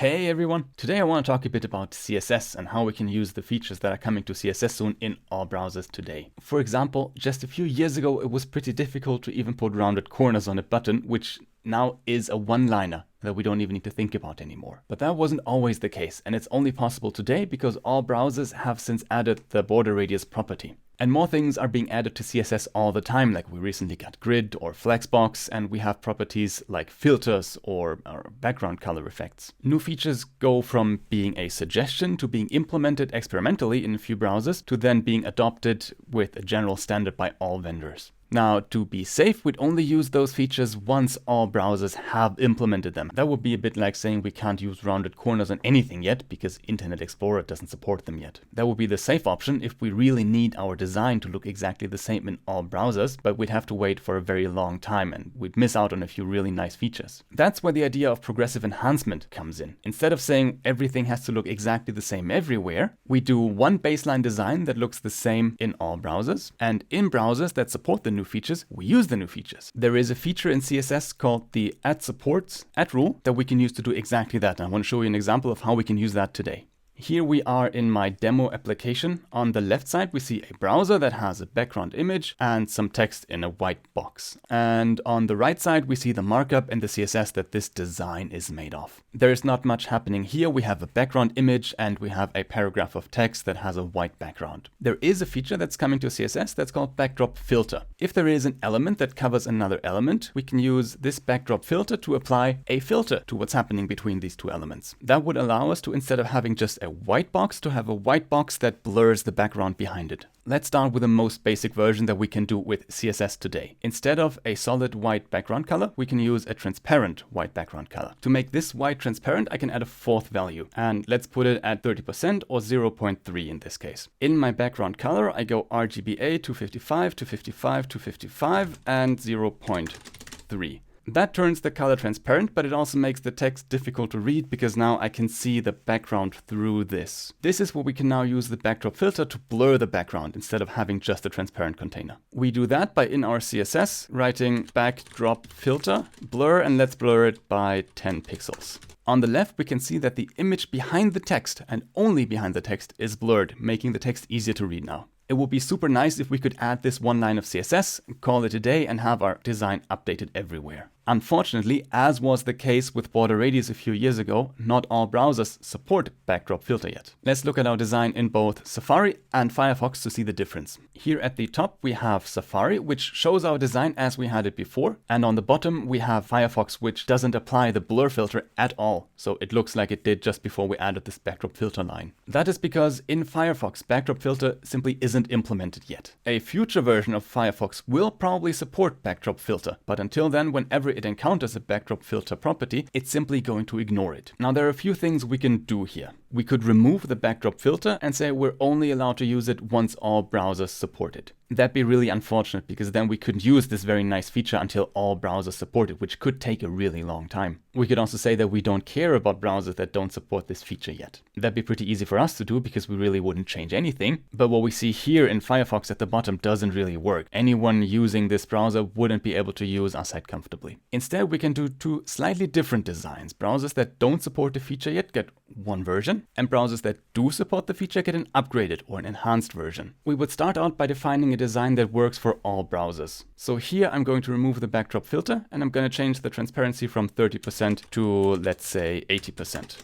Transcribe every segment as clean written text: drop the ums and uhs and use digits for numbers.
Hey everyone! Today I want to talk a bit about CSS and how we can use the features that are coming to CSS soon in all browsers today. For example, just a few years ago it was pretty difficult to even put rounded corners on a button, which now is a one-liner that we don't even need to think about anymore. But that wasn't always the case, and it's only possible today because all browsers have since added the border radius property. And more things are being added to CSS all the time, like we recently got grid or flexbox, and we have properties like filters or background color effects. New features go from being a suggestion to being implemented experimentally in a few browsers to then being adopted with a general standard by all vendors. Now, to be safe, we'd only use those features once all browsers have implemented them. That would be a bit like saying we can't use rounded corners on anything yet because Internet Explorer doesn't support them yet. That would be the safe option if we really need our design to look exactly the same in all browsers, but we'd have to wait for a very long time and we'd miss out on a few really nice features. That's where the idea of progressive enhancement comes in. Instead of saying everything has to look exactly the same everywhere, we do one baseline design that looks the same in all browsers, and in browsers that support the new features, we use the new features. There is a feature in CSS called the @supports rule that we can use to do exactly that. And I want to show you an example of how we can use that today. Here we are in my demo application. On the left side, we see a browser that has a background image and some text in a white box. And on the right side, we see the markup and the CSS that this design is made of. There is not much happening here. We have a background image and we have a paragraph of text that has a white background. There is a feature that's coming to CSS that's called backdrop filter. If there is an element that covers another element, we can use this backdrop filter to apply a filter to what's happening between these two elements. That would allow us to, instead of having just a white box, to have a white box that blurs the background behind it. Let's start with the most basic version that we can do with CSS today. Instead of a solid white background color, we can use a transparent white background color. To make this white transparent, I can add a fourth value, and let's put it at 30% or 0.3 in this case. In my background color, I go RGBA 255, 255, 255, and 0.3. That turns the color transparent, but it also makes the text difficult to read because now I can see the background through this. This is where we can now use the backdrop filter to blur the background instead of having just a transparent container. We do that by in our CSS writing backdrop filter blur, and let's blur it by 10 pixels. On the left, we can see that the image behind the text and only behind the text is blurred, making the text easier to read now. It would be super nice if we could add this one line of CSS, call it a day, and have our design updated everywhere. Unfortunately, as was the case with border radius a few years ago, not all browsers support backdrop filter yet. Let's look at our design in both Safari and Firefox to see the difference. Here at the top we have Safari, which shows our design as we had it before, and on the bottom we have Firefox, which doesn't apply the blur filter at all, so it looks like it did just before we added this backdrop filter line. That is because in Firefox, backdrop filter simply isn't implemented yet. A future version of Firefox will probably support backdrop filter, but until then, whenever it encounters a backdrop filter property, it's simply going to ignore it. Now, there are a few things we can do here. We could remove the backdrop filter and say we're only allowed to use it once all browsers support it. That'd be really unfortunate because then we couldn't use this very nice feature until all browsers support it, which could take a really long time. We could also say that we don't care about browsers that don't support this feature yet. That'd be pretty easy for us to do because we really wouldn't change anything. But what we see here in Firefox at the bottom doesn't really work. Anyone using this browser wouldn't be able to use our site comfortably. Instead, we can do two slightly different designs. Browsers that don't support the feature yet get one version, and browsers that do support the feature get an upgraded or an enhanced version. We would start out by defining a design that works for all browsers. So here I'm going to remove the backdrop filter and I'm going to change the transparency from 30% to, let's say, 80%.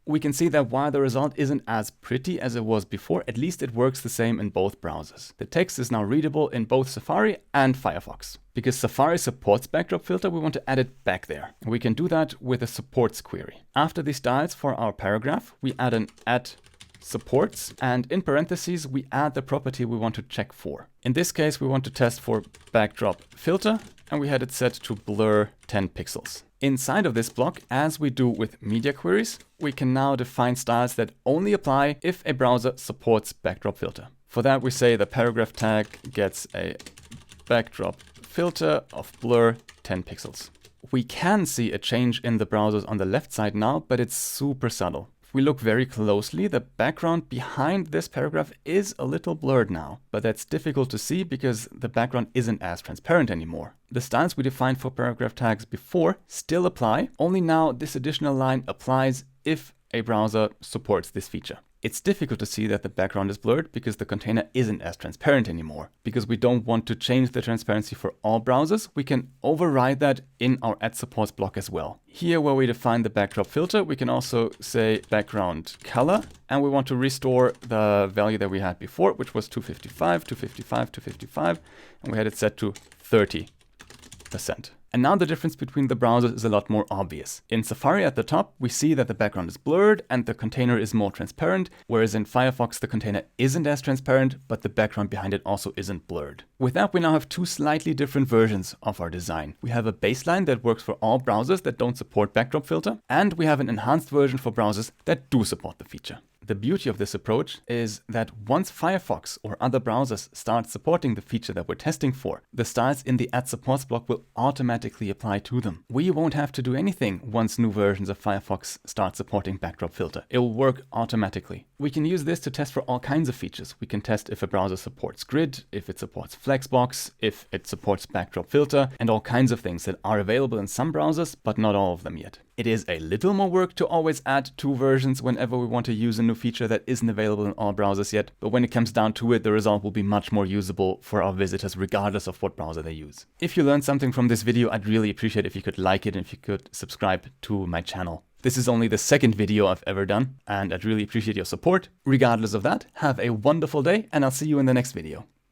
We can see that while the result isn't as pretty as it was before, at least it works the same in both browsers. The text is now readable in both Safari and Firefox. Because Safari supports backdrop filter, we want to add it back there. And we can do that with a supports query. After the styles for our paragraph, we add an @supports, and in parentheses, we add the property we want to check for. In this case, we want to test for backdrop filter, and we had it set to blur 10 pixels. Inside of this block, as we do with media queries, we can now define styles that only apply if a browser supports backdrop filter. For that, we say the paragraph tag gets a backdrop filter of blur 10 pixels. We can see a change in the browsers on the left side now, but it's super subtle. If we look very closely, the background behind this paragraph is a little blurred now, but that's difficult to see because the background isn't as transparent anymore. The styles we defined for paragraph tags before still apply, only now this additional line applies if a browser supports this feature. It's difficult to see that the background is blurred because the container isn't as transparent anymore. Because we don't want to change the transparency for all browsers, we can override that in our add supports block as well. Here where we define the backdrop filter, we can also say background color, and we want to restore the value that we had before, which was 255, 255, 255, and we had it set to 30%. And now the difference between the browsers is a lot more obvious. In Safari at the top, we see that the background is blurred and the container is more transparent, whereas in Firefox the container isn't as transparent, but the background behind it also isn't blurred. With that, we now have two slightly different versions of our design. We have a baseline that works for all browsers that don't support backdrop filter, and we have an enhanced version for browsers that do support the feature. The beauty of this approach is that once Firefox or other browsers start supporting the feature that we're testing for, the styles in the add supports block will automatically apply to them. We won't have to do anything once new versions of Firefox start supporting backdrop filter. It will work automatically. We can use this to test for all kinds of features. We can test if a browser supports grid, if it supports flexbox, if it supports backdrop filter, and all kinds of things that are available in some browsers, but not all of them yet. It is a little more work to always add two versions whenever we want to use a new feature that isn't available in all browsers yet, but when it comes down to it, the result will be much more usable for our visitors regardless of what browser they use. If you learned something from this video, I'd really appreciate if you could like it and if you could subscribe to my channel. This is only the second video I've ever done, and I'd really appreciate your support. Regardless of that, have a wonderful day, and I'll see you in the next video.